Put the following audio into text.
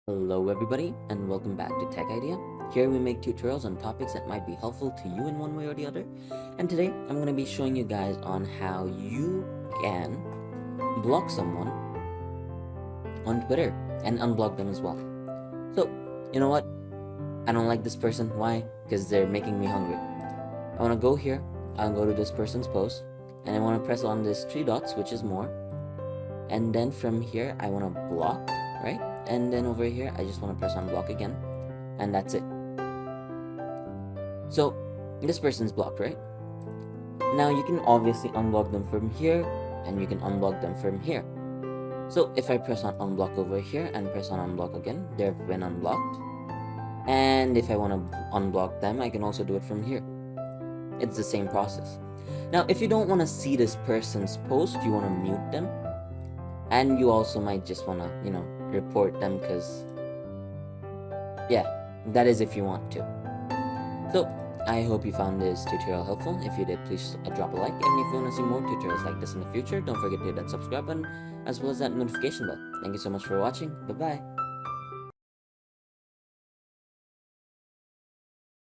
Hello everybody and welcome back to Tech Idea. Here we make tutorials on topics that might be helpful to you in one way or the other. And today I'm going to be showing you guys on how you can block someone on Twitter and unblock them as well. So, you know what? I don't like this person. Why? Because they're making me hungry. I want to go here, I'll go to this person's post, and I want to press on this three dots, which is more. And then from here, I want to block, right? And then over here, I just want to press on block again, and that's it. So this person's blocked, right? Now you can obviously unblock them from here, and you can unblock them from here. So if I press on unblock over here and press on unblock again, they've been unblocked. And if I want to unblock them, I can also do it from here. It's the same process. Now, if you don't want to see this person's post, you want to mute them. And you also might just want to, report them because, yeah, that is if you want to. So, I hope you found this tutorial helpful. If you did, please drop a like. And if you want to see more tutorials like this in the future, don't forget to hit that subscribe button as well as that notification bell. Thank you so much for watching. Bye-bye.